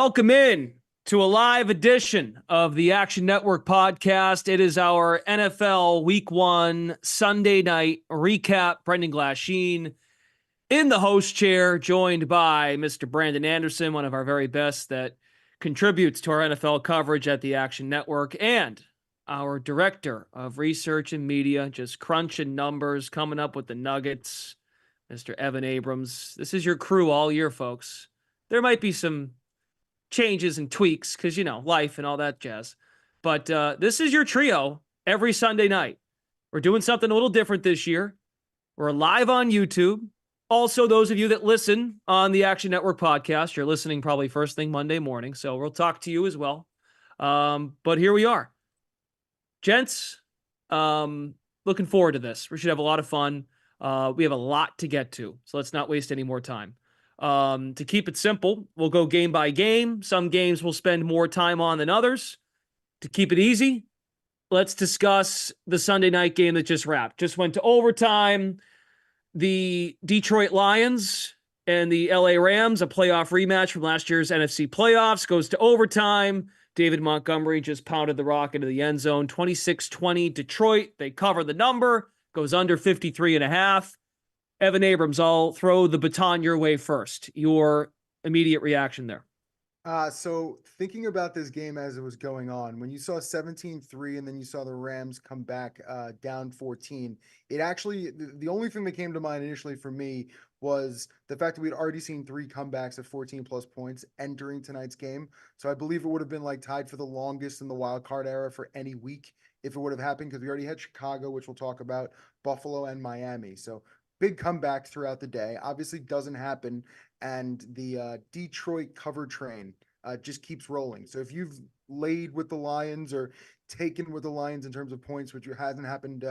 Welcome in to a live edition of the Action Network podcast. It is our NFL Week 1 Sunday night recap. Brendan Glasheen in the host chair, joined by Mr. Brandon Anderson, one of our very best that contributes to our NFL coverage at the Action Network, and our director of research and media, just crunching numbers, coming up with the nuggets, Mr. Evan Abrams. This is your crew all year, folks. There might be some changes and tweaks because, you know, life and all that jazz. But this is your trio every Sunday night. We're doing something a little different this year. We're live on YouTube. Also, those of you that listen on the Action Network podcast, you're listening probably first thing Monday morning. So we'll talk to you as well. But here we are. Gents, looking forward to this. We should have a lot of fun. We have a lot to get to, so let's not waste any more time. To keep it simple, we'll go game by game. Some games we'll spend more time on than others. To keep it easy, let's discuss the Sunday night game that just wrapped. Just went to overtime. The Detroit Lions and the LA Rams, a playoff rematch from last year's NFC playoffs, goes to overtime. David Montgomery just pounded the rock into the end zone. 26-20 Detroit. They cover the number. Goes under 53.5. Evan Abrams, I'll throw the baton your way first. Your immediate reaction there. So thinking about this game as it was going on, when you saw 17-3 and then you saw the Rams come back down 14, it actually, the only thing that came to mind initially for me was the fact that we'd already seen 3 comebacks of 14 plus points entering tonight's game. So I believe it would have been like tied for the longest in the wild card era for any week if it would have happened, because we already had Chicago, which we'll talk about, Buffalo and Miami. So big comeback throughout the day. Obviously doesn't happen. And the Detroit cover train just keeps rolling. So if you've laid with the Lions or taken with the Lions in terms of points, which hasn't happened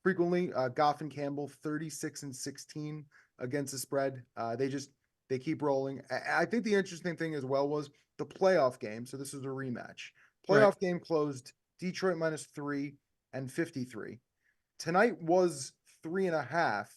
frequently, Goff and Campbell 36-16 against the spread. They keep rolling. I think the interesting thing as well was the playoff game. So this was a rematch. Playoff game closed Detroit -3 and 53. Tonight was 3.5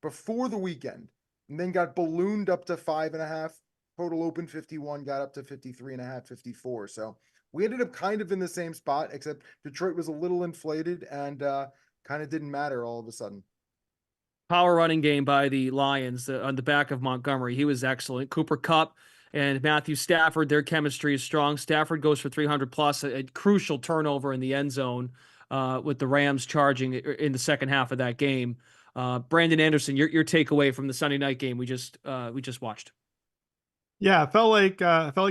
before the weekend, and then got ballooned up to 5.5. Total open 51, got up to 53.5, 54. So we ended up kind of in the same spot, except Detroit was a little inflated and kind of didn't matter all of a sudden. Power running game by the Lions on the back of Montgomery. He was excellent. Cooper Kupp and Matthew Stafford, their chemistry is strong. Stafford goes for 300 plus, a crucial turnover in the end zone with the Rams charging in the second half of that game. Brandon Anderson, your takeaway from the Sunday night game we just watched. Yeah, it felt like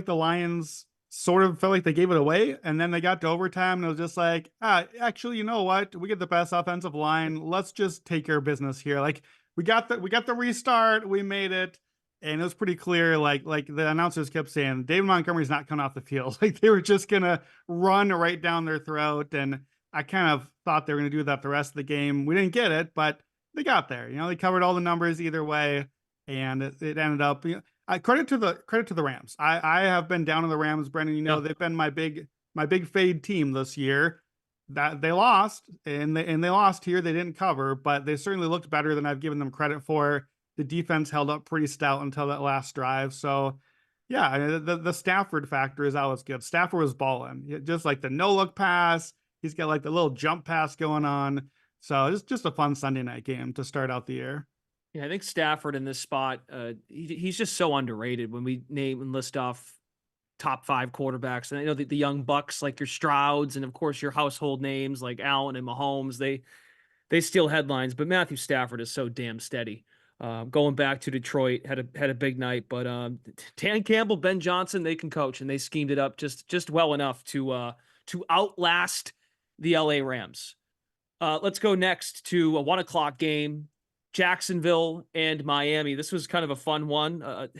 the Lions sort of felt like they gave it away, and then they got to overtime, and it was just like, actually, you know what? We get the best offensive line. Let's just take care of business here. Like we got the restart, we made it, and it was pretty clear. Like the announcers kept saying, David Montgomery's not coming off the field. Like they were just gonna run right down their throat, and I kind of thought they were gonna do that the rest of the game. We didn't get it, but they got there. You know, they covered all the numbers either way, and it ended up. You know, credit to the Rams. I have been down on the Rams, Brendan. You know, they've been my big fade team this year. That they lost, and they lost here. They didn't cover, but they certainly looked better than I've given them credit for. The defense held up pretty stout until that last drive. So, yeah, the Stafford factor is always good. Stafford was balling, just like the no look pass. He's got like the little jump pass going on. So it's just a fun Sunday night game to start out the year. Yeah, I think Stafford in this spot, he's just so underrated when we name and list off top 5 quarterbacks. And I know the young bucks like your Strouds and, of course, your household names like Allen and Mahomes, they steal headlines. But Matthew Stafford is so damn steady. Going back to Detroit, had a big night. But Dan Campbell, Ben Johnson, they can coach, and they schemed it up just well enough to outlast the LA Rams. Let's go next to a 1:00 game, Jacksonville and Miami. This was kind of a fun one.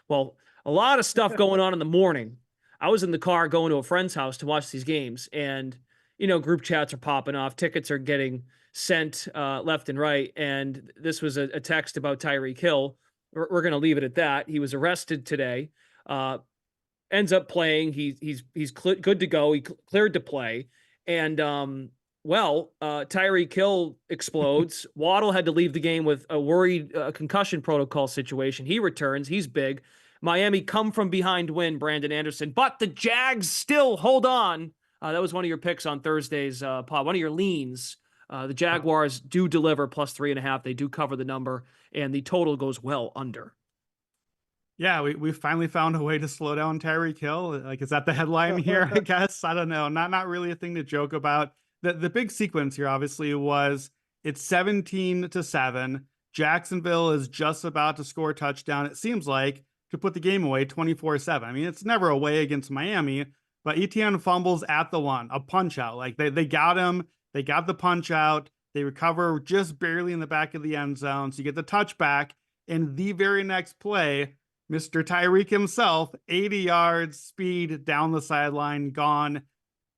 Well, a lot of stuff going on in the morning. I was in the car going to a friend's house to watch these games, and, you know, group chats are popping off. Tickets are getting sent left and right. And this was a text about Tyreek Hill. We're going to leave it at that. He was arrested today. Ends up playing. He's good to go. He cleared to play. And, Tyreek Hill explodes. Waddle had to leave the game with a worried concussion protocol situation. He returns. He's big. Miami come from behind win, Brandon Anderson. But the Jags still hold on. That was one of your picks on Thursday's pod, one of your leans. The Jaguars do deliver plus 3.5. They do cover the number, and the total goes well under. Yeah, we finally found a way to slow down Tyreek Hill. Like, is that the headline here? I guess. I don't know. Not really a thing to joke about. The big sequence here obviously was it's 17-7. Jacksonville is just about to score a touchdown, it seems like, to put the game away 24-7. I mean, it's never away against Miami, but Etienne fumbles at the one, a punch out. Like they got him, they got the punch out, they recover just barely in the back of the end zone. So you get the touchback, and the very next play, Mr. Tyreek himself, 80 yards, speed down the sideline, gone.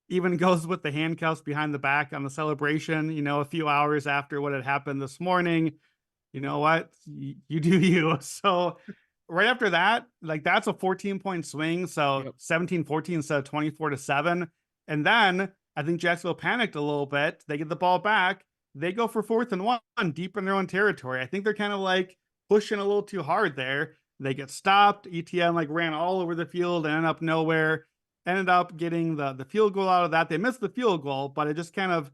Even goes with the handcuffs behind the back on the celebration, a few hours after what had happened this morning. You know what? You do you. So right after that, like, that's a 14-point swing. So 17-14 instead of 24-7. And then I think Jacksonville panicked a little bit. They get the ball back. They go for 4th and 1 deep in their own territory. I think they're kind of like pushing a little too hard there. They get stopped. ETN ran all over the field and ended up nowhere. Ended up getting the field goal out of that. They missed the field goal, but it felt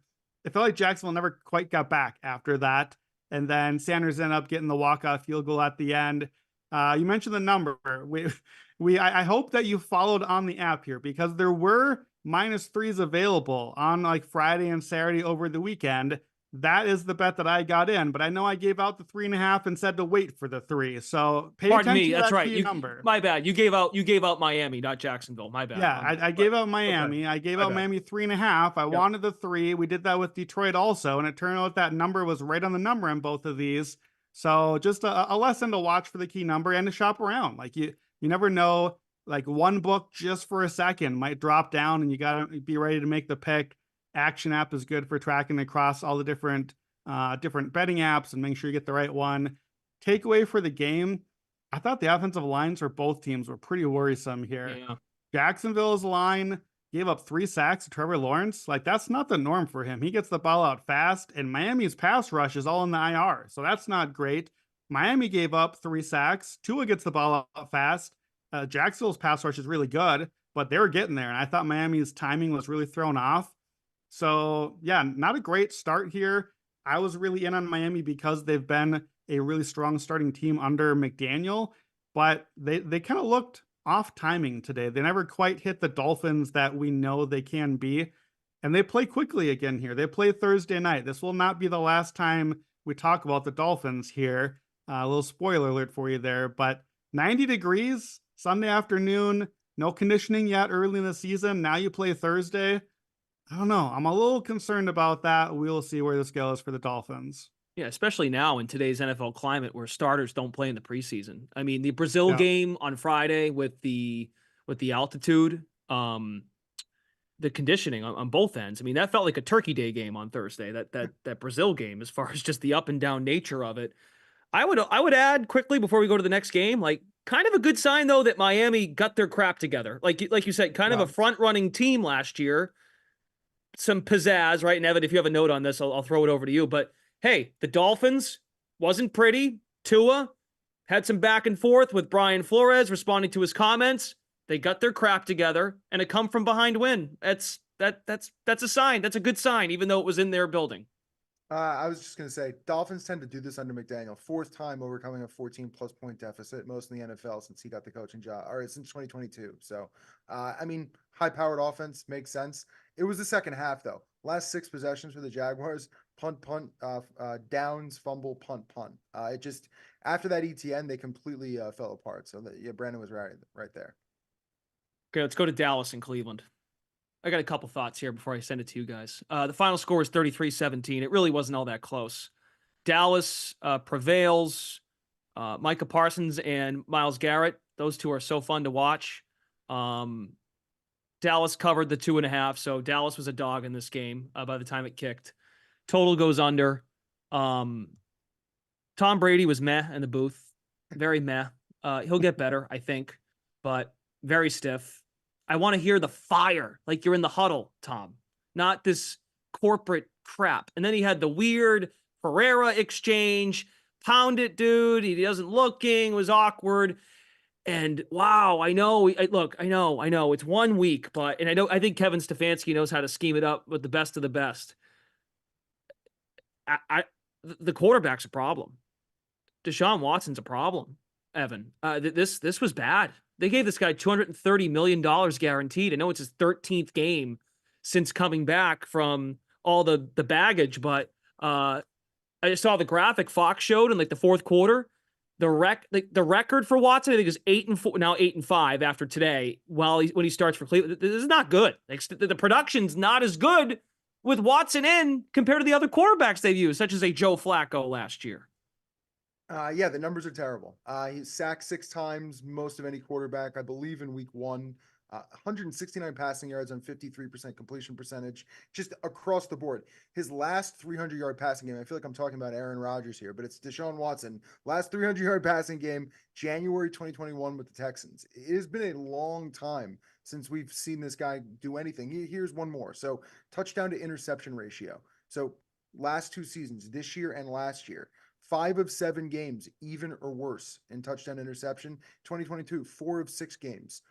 like Jacksonville never quite got back after that. And then Sanders ended up getting the walk-off field goal at the end. You mentioned the number. I hope that you followed on the app here, because there were -3s available on like Friday and Saturday over the weekend. That is the bet that I got in, but I know I gave out the 3.5 and said to wait for the 3. So pay Pardon attention me, to that's that right. key number. My bad. You gave out Miami, not Jacksonville. My bad. Yeah, I gave out Miami. Okay. I gave out Miami 3.5. I wanted the 3. We did that with Detroit also, and it turned out that number was right on the number in both of these. So just a lesson to watch for the key number and to shop around. Like you never know. Like, one book just for a second might drop down, and you got to be ready to make the pick. Action app is good for tracking across all the different betting apps and making sure you get the right one. Takeaway for the game, I thought the offensive lines for both teams were pretty worrisome here. Yeah. Jacksonville's line gave up 3 sacks to Trevor Lawrence. Like, that's not the norm for him. He gets the ball out fast, and Miami's pass rush is all in the IR. So that's not great. Miami gave up 3 sacks. Tua gets the ball out fast. Jacksonville's pass rush is really good, but they were getting there. And I thought Miami's timing was really thrown off. So yeah, not a great start here. I was really in on Miami because they've been a really strong starting team under McDaniel, but they kind of looked off timing today. They never quite hit the Dolphins that we know they can be. And they play quickly again here. They play Thursday night. This will not be the last time we talk about the Dolphins here. A little spoiler alert for you there, but 90 degrees Sunday afternoon, no conditioning yet early in the season. Now you play Thursday. I don't know. I'm a little concerned about that. We'll see where this goes for the Dolphins. Yeah, especially now in today's NFL climate where starters don't play in the preseason. I mean, the Brazil game on Friday with the altitude, the conditioning on both ends. I mean, that felt like a Turkey Day game on Thursday. That Brazil game, as far as just the up and down nature of it. I would add quickly before we go to the next game, like, kind of a good sign though that Miami got their crap together. Like you said, kind of a front running team last year. Some pizzazz, right? And Evan, if you have a note on this, I'll throw it over to you. But hey, the Dolphins wasn't pretty. Tua had some back and forth with Brian Flores responding to his comments. They got their crap together, and a come from behind win. That's a sign. That's a good sign, even though it was in their building. I was just going to say, Dolphins tend to do this under McDaniel. 4th time overcoming a 14-plus point deficit, most in the NFL since he got the coaching job, or since 2022. So, I mean, high-powered offense makes sense. It was the second half, though. Last 6 possessions for the Jaguars, punt, downs, fumble, punt. It just, after that ETN, they completely fell apart. So, Brandon was right there. Okay, let's go to Dallas and Cleveland. I got a couple thoughts here before I send it to you guys. The final score is 33-17. It really wasn't all that close. Dallas prevails. Micah Parsons and Myles Garrett, those two are so fun to watch. Dallas covered the 2.5, so Dallas was a dog in this game by the time it kicked. Total goes under. Tom Brady was meh in the booth. Very meh. He'll get better, I think, but very stiff. I want to hear the fire, like you're in the huddle, Tom, not this corporate crap. And then he had the weird Ferreira exchange. Pound it, dude. He wasn't looking, was awkward. And wow, I know. I know it's 1 week, but I think Kevin Stefanski knows how to scheme it up with the best of the best. The quarterback's a problem. Deshaun Watson's a problem. Evan, this was bad. They gave this guy $230 million guaranteed. I know it's his 13th game since coming back from all the baggage, but I just saw the graphic Fox showed in like the fourth quarter. The record for Watson, I think, is 8-4, now 8-5 after today. When he starts for Cleveland, this is not good. Like the production's not as good with Watson in compared to the other quarterbacks they've used, such as a Joe Flacco last year. Yeah, the numbers are terrible. He's sacked 6 times, most of any quarterback, I believe, in week 1. 169 passing yards on 53% completion percentage, just across the board. His last 300-yard passing game, I feel like I'm talking about Aaron Rodgers here, but it's Deshaun Watson. Last 300-yard passing game, January 2021 with the Texans. It has been a long time since we've seen this guy do anything. Here's one more. So touchdown to interception ratio. So last 2 seasons, this year and last year, 5 of 7 games, even or worse in touchdown interception. 2022, 4 of 6 games.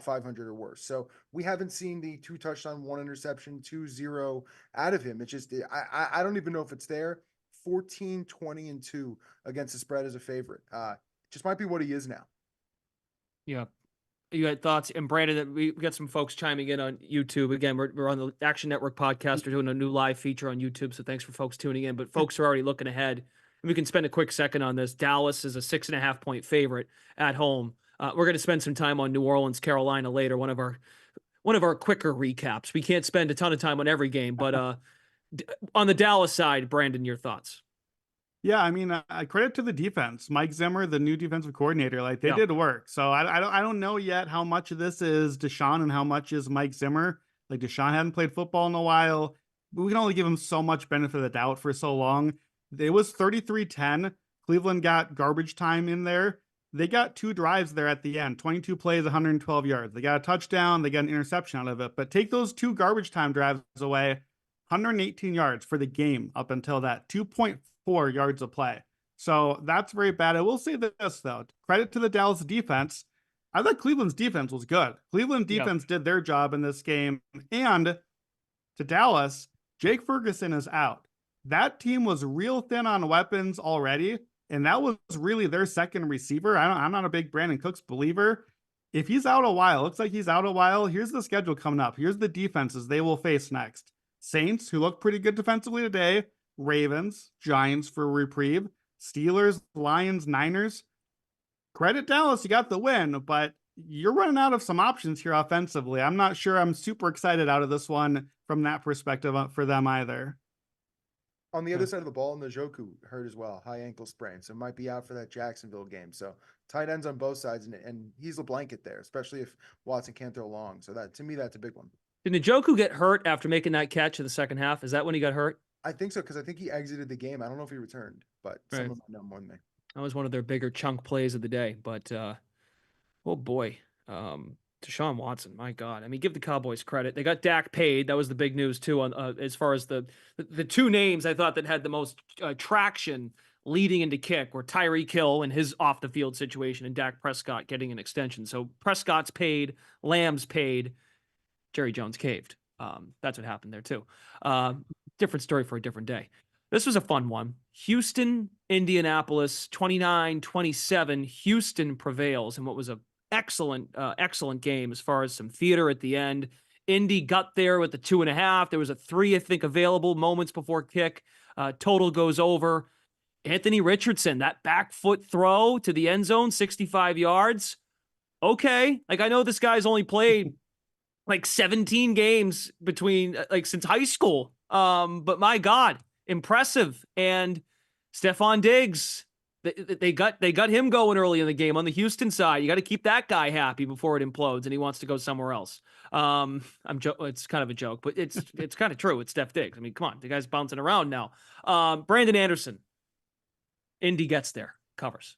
500 or worse. So we haven't seen the 2 touchdown, 1 interception, 2-0 out of him. It's just, I don't even know if it's there. 14, 20, and 2 against the spread as a favorite. Just might be what he is now. Yeah. You had thoughts, and Brandon, we got some folks chiming in on YouTube. Again, we're on the Action Network podcast. We're doing a new live feature on YouTube. So thanks for folks tuning in, but folks are already looking ahead. And we can spend a quick second on this. Dallas is a 6.5-point favorite at home. We're going to spend some time on New Orleans, Carolina later. One of our quicker recaps. We can't spend a ton of time on every game, but on the Dallas side, Brandon, your thoughts? Yeah, I mean, credit to the defense. Mike Zimmer, the new defensive coordinator, like they did work. So I don't know yet how much of this is Deshaun and how much is Mike Zimmer. Like Deshaun hadn't played football in a while. We can only give him so much benefit of the doubt for so long. It was 33-10. Cleveland got garbage time in there. They got 2 drives there at the end, 22 plays, 112 yards. They got a touchdown. They got an interception out of it. But take those 2 garbage time drives away, 118 yards for the game up until that, 2.4 yards of play. So that's very bad. I will say this, though. Credit to the Dallas defense. I thought Cleveland's defense was good. Cleveland defense did their job in this game. And to Dallas, Jake Ferguson is out. That team was real thin on weapons already. And that was really their second receiver. I'm not a big Brandon Cooks believer. If he's out a while, looks like he's out a while. Here's the schedule coming up. Here's the defenses they will face next. Saints, who look pretty good defensively today. Ravens, Giants for reprieve. Steelers, Lions, Niners. Credit Dallas, you got the win, but you're running out of some options here offensively. I'm not sure I'm super excited out of this one from that perspective for them either. On the other side of the ball, Njoku hurt as well, high ankle sprain, so might be out for that Jacksonville game. So tight ends on both sides, and he's a blanket there, especially if Watson can't throw long. So that, to me, that's a big one. Did Njoku get hurt after making that catch in the second half? Is that when he got hurt? I think so, because I think he exited the game. I don't know if he returned, but someone might know more than me. That was one of their bigger chunk plays of the day. But oh boy, Deshaun Watson, my God. I mean, give the Cowboys credit. They got Dak paid. That was the big news too. On as far as the 2 names I thought that had the most traction leading into kick were Tyreek Hill and his off the field situation, and Dak Prescott getting an extension. So Prescott's paid, Lamb's paid, Jerry Jones caved. That's what happened there too. Different story for a different day. This was a fun one. Houston, Indianapolis, 29-27. Houston prevails in what was a excellent game as far as some theater at the end. Indy got there with the 2.5. There was a 3, I think, available moments before kick. Total goes over. Anthony Richardson, that back foot throw to the end zone, 65 yards. Okay. Like, I know this guy's only played like 17 games between since high school. But my God, impressive. And Stephon Diggs, they got him going early in the game on the Houston side. You got to keep that guy happy before it implodes and he wants to go somewhere else. It's kind of a joke, but it's kind of true. It's Steph Diggs. I mean, come on, the guy's bouncing around now. Brandon Anderson, Indy gets there, covers.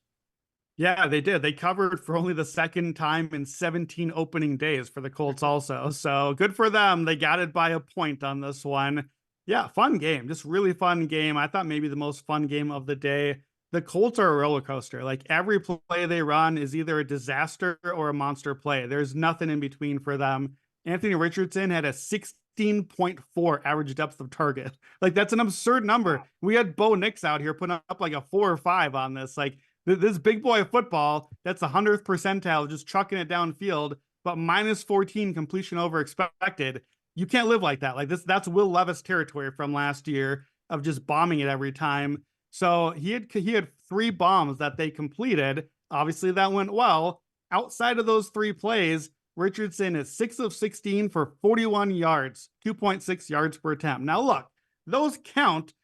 Yeah, they did. They covered for only the second time in 17 opening days for the Colts also. So good for them. They got it by a point on this one. Yeah, fun game. Just really fun game. I thought maybe the most fun game of the day. the Colts are a roller coaster. Like every play they run is either a disaster or a monster play. There's nothing in between for them. Anthony Richardson had a 16.4 average depth of target. Like that's an absurd number. We had Bo Nix out here putting up like a 4 or 5 on this. Like this big boy of football, that's 100th percentile, just chucking it downfield, but minus 14 completion over expected. You can't live like that. Like that's Will Levis territory from last year of just bombing it every time. So he had 3 bombs that they completed. Obviously, that went well. Outside of those 3 plays, Richardson is 6 of 16 for 41 yards, 2.6 yards per attempt. Now, look, those count.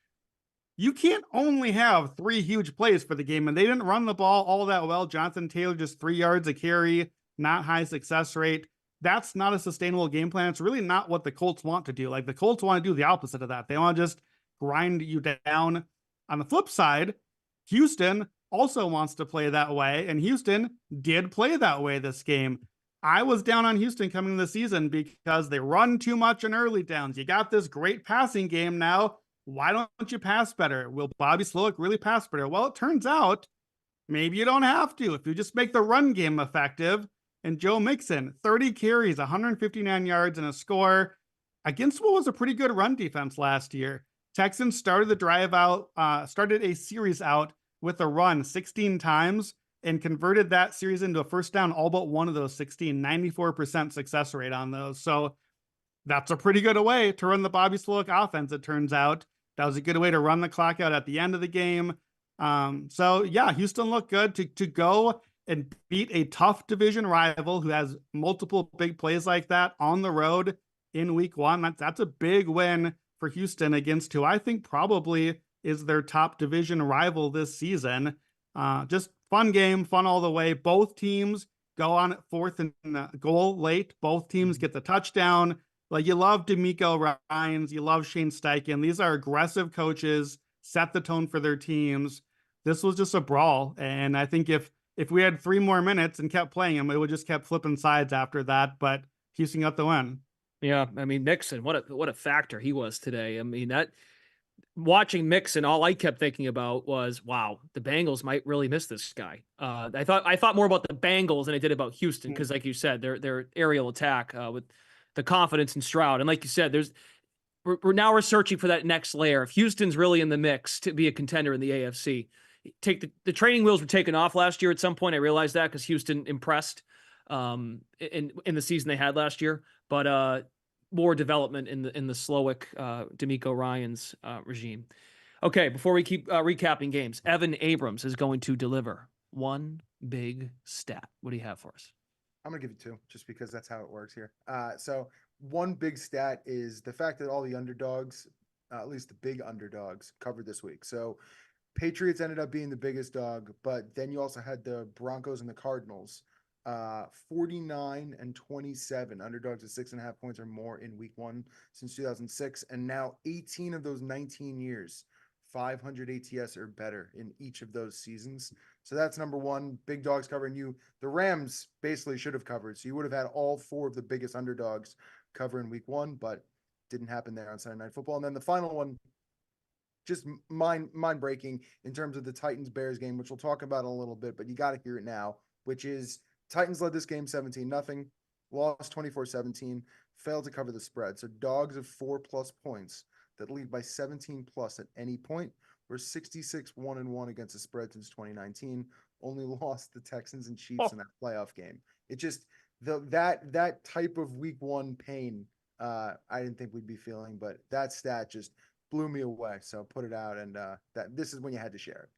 You can't only have 3 huge plays for the game, and they didn't run the ball all that well. Jonathan Taylor just 3 yards a carry, not high success rate. That's not a sustainable game plan. It's really not what the Colts want to do. Like the Colts want to do the opposite of that. They want to just grind you down. On the flip side, Houston also wants to play that way, and Houston did play that way this game. I was down on Houston coming into the season because they run too much in early downs. You got this great passing game now. Why don't you pass better? Will Bobby Slowick really pass better? Well, it turns out maybe you don't have to. If you just make the run game effective, and Joe Mixon, 30 carries, 159 yards, and a score against what was a pretty good run defense last year. Texans started the drive out, started a series out with a run 16 times and converted that series into a first down, all but one of those 16, 94% success rate on those. So that's a pretty good way to run the Bobby Slowick offense, it turns out. That was a good way to run the clock out at the end of the game. So yeah, Houston looked good to go and beat a tough division rival who has multiple big plays like that on the road in week 1. That's a big win for Houston against who I think probably is their top division rival this season. Just fun game, fun all the way. Both teams go on at 4th and goal late. Both teams get the touchdown. Like you love D'Amico Ryans, you love Shane Steichen. These are aggressive coaches, set the tone for their teams. This was just a brawl. And I think if we had 3 more minutes and kept playing them, it would just kept flipping sides after that. But Houston got the win. Yeah, I mean Mixon, what a factor he was today. I mean that watching Mixon, all I kept thinking about was, wow, the Bengals might really miss this guy. I thought more about the Bengals than I did about Houston because, like you said, their aerial attack with the confidence in Stroud, and like you said, we're searching for that next layer. If Houston's really in the mix to be a contender in the AFC, take the training wheels were taken off last year. At some point, I realized that because Houston impressed in the season they had last year, but more development in the Slowick, D'Amico Ryans regime. Okay, before we keep recapping games, Evan Abrams is going to deliver one big stat. What do you have for us? I'm going to give you 2 just because that's how it works here. So one big stat is the fact that all the underdogs, at least the big underdogs, covered this week. So Patriots ended up being the biggest dog, but then you also had the Broncos and the Cardinals, 49 and 27 underdogs at 6.5 points or more in week 1 since 2006. And now 18 of those 19 years, 500 ATS or better in each of those seasons. So that's number 1, big dogs covering you. The Rams basically should have covered. So you would have had all 4 of the biggest underdogs cover in week 1, but didn't happen there on Sunday Night Football. And then the final one, just mind breaking in terms of the Titans Bears game, which we'll talk about in a little bit, but you got to hear it now, which is Titans led this game 17-0, lost 24-17, failed to cover the spread. So dogs of 4+ points that lead by 17+ at any point. We're 66-1-1 against the spread since 2019. Only lost the Texans and Chiefs in that playoff game. It just that type of week 1 pain I didn't think we'd be feeling, but that stat just blew me away. So put it out, and that this is when you had to share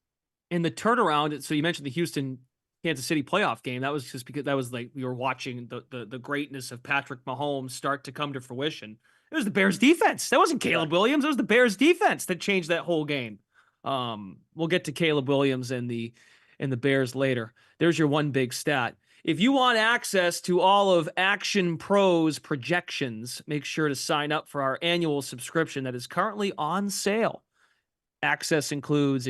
it. In the turnaround, so you mentioned the Houston Kansas City playoff game. That was just because that was like we were watching the greatness of Patrick Mahomes start to come to fruition. It was the Bears defense. That wasn't Caleb Williams. It was the Bears defense that changed that whole game. We'll get to Caleb Williams and the Bears later. There's your one big stat. If you want access to all of Action Pro's projections, make sure to sign up for our annual subscription that is currently on sale. Access includes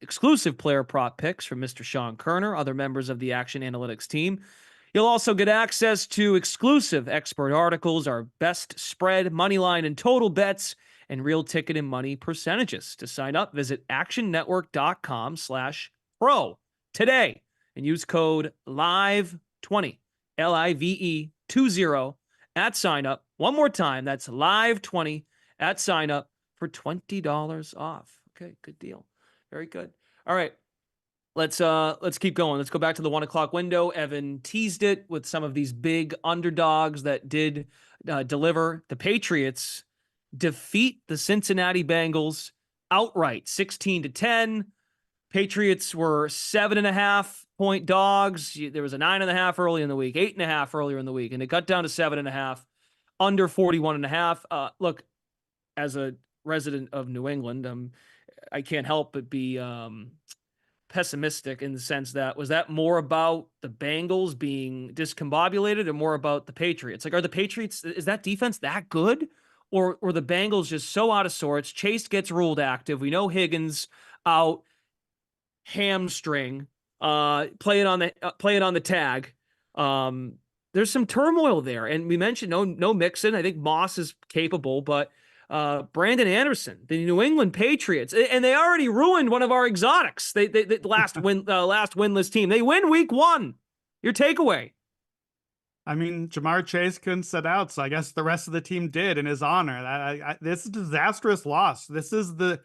exclusive player prop picks from Mr. Sean Kerner, other members of the Action Analytics team. You'll also get access to exclusive expert articles, our best spread, money line, and total bets, and real ticket and money percentages. To sign up, visit actionnetwork.com/pro today and use code LIVE20, LIVE20 at sign up. One more time, that's LIVE20 at sign up for $20 off. Okay, good deal. Very good. All right. Let's keep going. Let's go back to the 1 o'clock window. Evan teased it with some of these big underdogs that did deliver. The Patriots defeat the Cincinnati Bengals outright, 16-10. Patriots were 7.5-point dogs. There was a 9.5 early in the week, 8.5 earlier in the week, and it got down to 7.5, under 41.5. Look, as a resident of New England, I can't help but be pessimistic in the sense that, was that more about the Bengals being discombobulated or more about the Patriots? Like, are the Patriots, is that defense that good? Or the Bengals just so out of sorts? Chase gets ruled active. We know Higgins out, hamstring, playing on the tag. There's some turmoil there. And we mentioned no Mixon. I think Moss is capable, but Brandon Anderson, the New England Patriots, and they already ruined one of our exotics. They last winless team. They win week 1. Your takeaway? I mean, Jamar Chase couldn't sit out, so I guess the rest of the team did in his honor. This is a disastrous loss. This is the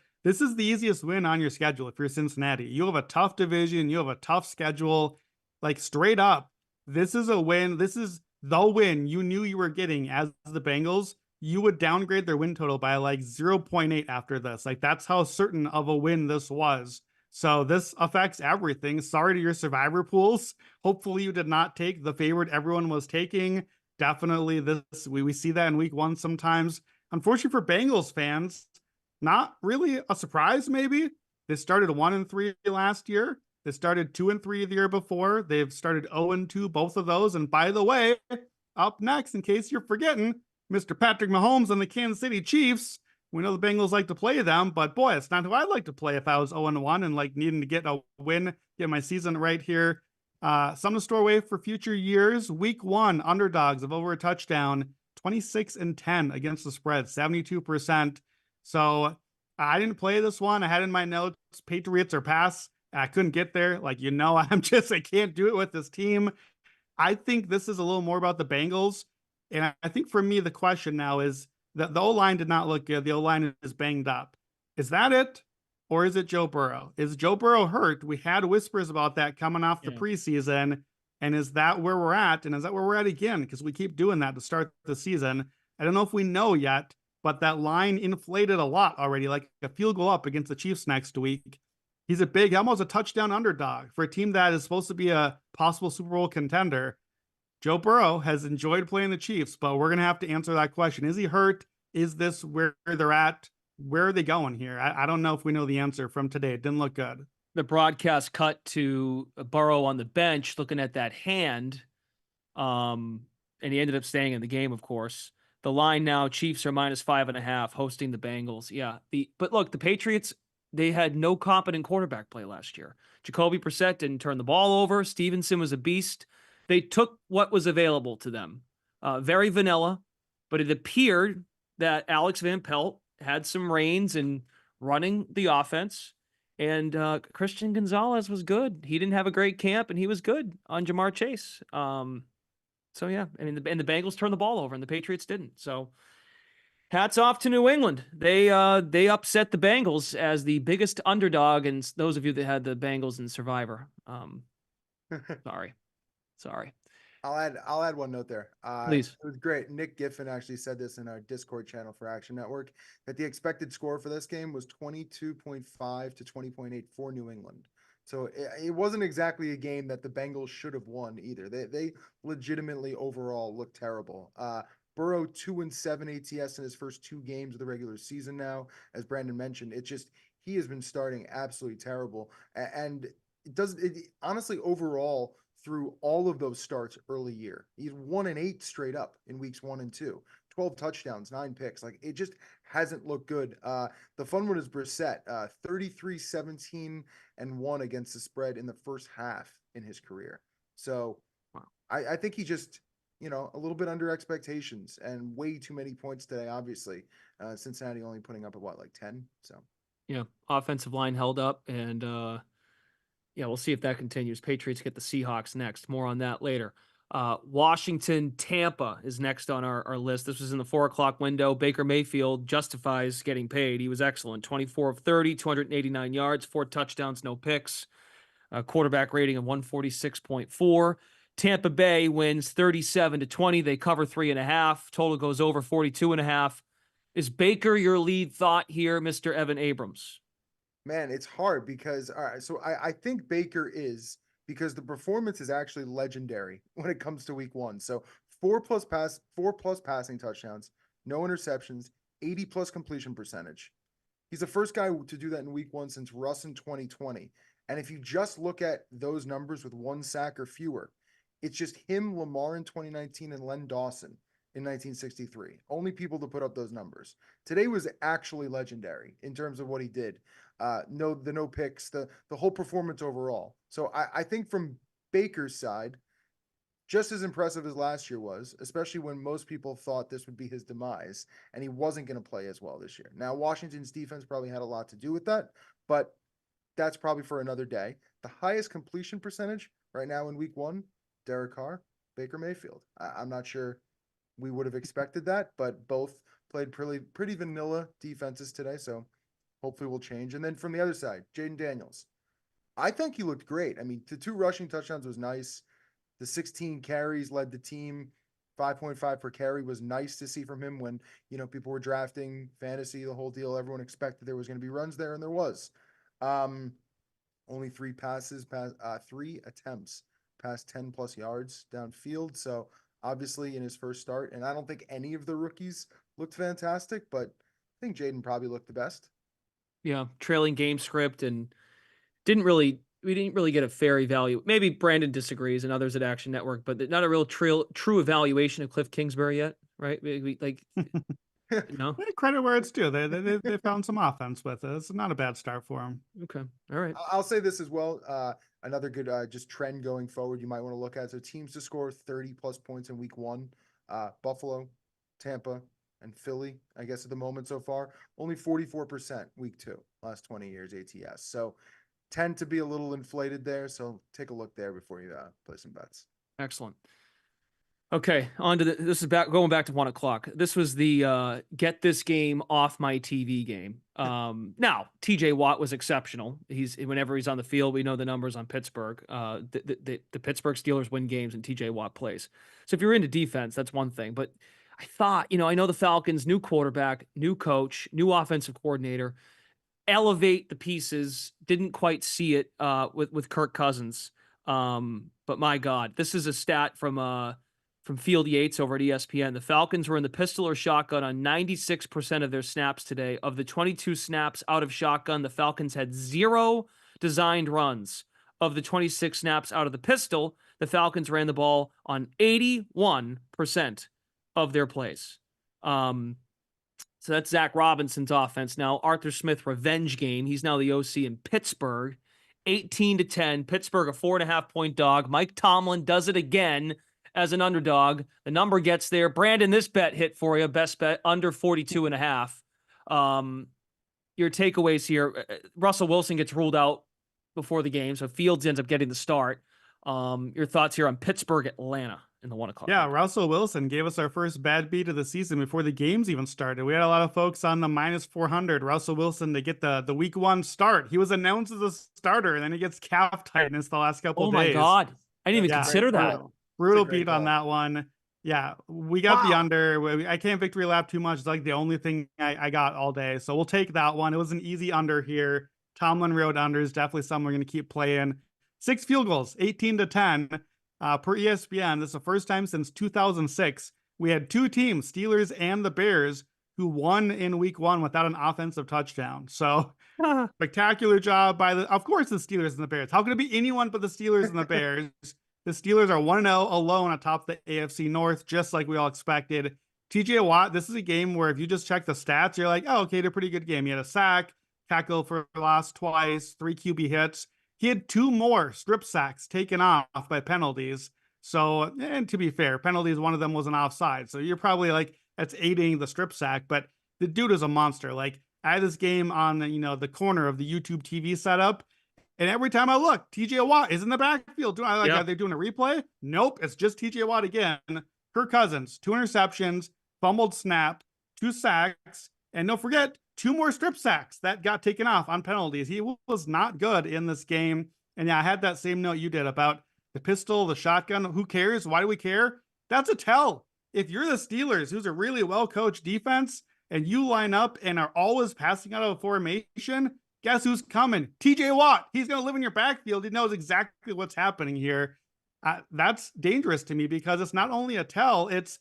easiest win on your schedule if you're Cincinnati. You have a tough division. You have a tough schedule. Like, straight up, this is a win. This is the win you knew you were getting as the Bengals. You would downgrade their win total by like 0.8 after this. Like, that's how certain of a win this was. So this affects everything. Sorry to your survivor pools. Hopefully you did not take the favorite everyone was taking. Definitely this, we see that in week 1 sometimes. Unfortunately for Bengals fans, not really a surprise maybe. They started 1-3 last year. They started 2-3 the year before. They've started 0-2, both of those. And by the way, up next, in case you're forgetting, Mr. Patrick Mahomes and the Kansas City Chiefs. We know the Bengals like to play them, but boy, it's not who I'd like to play if I was 0-1 and like needing to get a win, get my season right here. Something to store away for future years. Week 1, underdogs of over a touchdown, 26-10 against the spread, 72%. So I didn't play this one. I had in my notes, Patriots or pass. I couldn't get there. Like, I can't do it with this team. I think this is a little more about the Bengals. And I think for me, the question now is that the O-line did not look good. The O-line is banged up. Is that it? Or is it Joe Burrow? Is Joe Burrow hurt? We had whispers about that coming off the preseason. And is that where we're at? And is that where we're at again? Because we keep doing that to start the season. I don't know if we know yet, but that line inflated a lot already, like a field goal up against the Chiefs next week. He's a big, almost a touchdown underdog for a team that is supposed to be a possible Super Bowl contender. Joe Burrow has enjoyed playing the Chiefs, but we're going to have to answer that question. Is he hurt? Is this where they're at? Where are they going here? I don't know if we know the answer from today. It didn't look good. The broadcast cut to Burrow on the bench looking at that hand, and he ended up staying in the game, of course. The line now, Chiefs are -5.5, hosting the Bengals. Yeah, but look, the Patriots, they had no competent quarterback play last year. Jacoby Brissett didn't turn the ball over. Stevenson was a beast. They took what was available to them. Very vanilla, but it appeared that Alex Van Pelt had some reins in running the offense, and Christian Gonzalez was good. He didn't have a great camp, and he was good on Jamar Chase. So yeah, I mean, the Bengals turned the ball over, and the Patriots didn't. So hats off to New England. They upset the Bengals as the biggest underdog, and those of you that had the Bengals in Survivor, sorry. I'll add one note there. Please. It was great. Nick Giffen actually said this in our Discord channel for Action Network, that the expected score for this game was 22.5 to 20.8 for New England. So it wasn't exactly a game that the Bengals should have won either. They legitimately overall looked terrible. Burrow 2-7 ATS in his first 2 games of the regular season now. As Brandon mentioned, he has been starting absolutely terrible. And honestly, overall, through all of those starts early year, he's 1-8 straight up in weeks 1 and 2, 12 touchdowns, 9 picks. Like, it just hasn't looked good. The fun one is Brissett, 33-17-1 against the spread in the first half in his career. So wow. I think he just, a little bit under expectations and way too many points today, obviously. Cincinnati only putting up at what, like 10? So, Yeah, offensive line held up, and yeah, we'll see if that continues. Patriots get the Seahawks next. More on that later. Washington, Tampa is next on our list. This was in the 4 o'clock window. Baker Mayfield justifies getting paid. He was excellent. 24 of 30, 289 yards, 4 touchdowns, no picks. Quarterback rating of 146.4. Tampa Bay wins 37-20. They cover 3.5. Total goes over 42.5. Is Baker your lead thought here, Mr. Evan Abrams? man, it's hard because, all right, so I think Baker is, because the performance is actually legendary when it comes to week 1. So 4+ passing touchdowns, no interceptions, 80+ completion percentage. He's the first guy to do that in week 1 since Russ in 2020. And if you just look at those numbers with 1 sack or fewer, it's just him, Lamar in 2019, and Len Dawson in 1963. Only people to put up those numbers. Today was actually legendary in terms of what he did. No picks, the whole performance overall. So I think from Baker's side, just as impressive as last year was, especially when most people thought this would be his demise and he wasn't going to play as well this year. Now, Washington's defense probably had a lot to do with that, but that's probably for another day. The highest completion percentage right now in week 1, Derek Carr, Baker Mayfield. I'm not sure we would have expected that, but both played pretty vanilla defenses today, so hopefully we'll change. And then from the other side, Jaden Daniels. I think he looked great. I mean, the 2 rushing touchdowns was nice. The 16 carries led the team. 5.5 per carry was nice to see from him when, people were drafting fantasy, the whole deal. Everyone expected there was going to be runs there, and there was. Only 3 attempts past 10+ yards downfield. So obviously in his first start, and I don't think any of the rookies looked fantastic, but I think Jaden probably looked the best. Yeah, trailing game script, and we didn't really get a fair evaluation. Maybe Brandon disagrees and others at Action Network, but not a real true evaluation of Cliff Kingsbury yet, right? Credit where it's due. They found some offense with it. It's not a bad start for him. Okay, all right. I'll say this as well. Another good just trend going forward you might want to look at. So teams to score 30+ points in week 1, Buffalo, Tampa, and Philly, I guess at the moment so far. Only 44% week 2, last 20 years ATS. So tend to be a little inflated there. So take a look there before you play some bets. Excellent. Okay, on to this is going back to 1 o'clock. This was the get this game off my TV game. Now TJ Watt was exceptional. Whenever he's on the field, we know the numbers on Pittsburgh. The Pittsburgh Steelers win games and TJ Watt plays. So if you're into defense, that's one thing. But I thought, I know the Falcons, new quarterback, new coach, new offensive coordinator, elevate the pieces. Didn't quite see it with Kirk Cousins. But my God, this is a stat from Field Yates over at ESPN. The Falcons were in the pistol or shotgun on 96% of their snaps today. Of the 22 snaps out of shotgun, the Falcons had 0 designed runs. Of the 26 snaps out of the pistol, the Falcons ran the ball on 81% of their plays. So that's Zach Robinson's offense. Now, Arthur Smith revenge game. He's now the OC in Pittsburgh. 18-10. Pittsburgh, a 4.5-point dog. Mike Tomlin does it again as an underdog. The number gets there. Brandon, this bet hit for you. Best bet, under 42.5. Your takeaways here. Russell Wilson gets ruled out before the game, so Fields ends up getting the start. Your thoughts here on Pittsburgh, Atlanta in the 1 o'clock. Yeah, Russell Wilson gave us our first bad beat of the season before the games even started. We had a lot of folks on the -400. Russell Wilson to get the week 1 start. He was announced as a starter, and then he gets calf tightness the last couple of days. Oh my God. I didn't even consider that. Brutal beat on that one. Yeah, we got the under. I can't victory lap too much. It's like the only thing I got all day. So we'll take that one. It was an easy under here. Tomlin Road under is definitely something we're going to keep playing. 6 field goals, 18-10 per ESPN. This is the first time since 2006. We had 2 teams, Steelers and the Bears, who won in week 1 without an offensive touchdown. So spectacular job by of course, the Steelers and the Bears. How could it be anyone but the Steelers and the Bears? The Steelers are 1-0 alone atop the AFC North, just like we all expected. TJ Watt, this is a game where if you just check the stats, you're like, oh, okay, they're a pretty good game. He had a sack, tackle for loss twice, 3 QB hits. He had 2 more strip sacks taken off by penalties. So, and to be fair, penalties, one of them was an offside. So you're probably like, that's aiding the strip sack, but the dude is a monster. Like, I had this game on, the corner of the YouTube TV setup. And every time I look, TJ Watt is in the backfield. Are they doing a replay? Nope. It's just TJ Watt again. Kirk Cousins, 2 interceptions, fumbled snap, 2 sacks, and don't forget, 2 more strip sacks that got taken off on penalties. He was not good in this game. And yeah, I had that same note you did about the pistol, the shotgun. Who cares? Why do we care? That's a tell. If you're the Steelers, who's a really well-coached defense, and you line up and are always passing out of a formation, guess who's coming? TJ Watt. He's going to live in your backfield. He knows exactly what's happening here. That's dangerous to me because it's not only a tell, it's,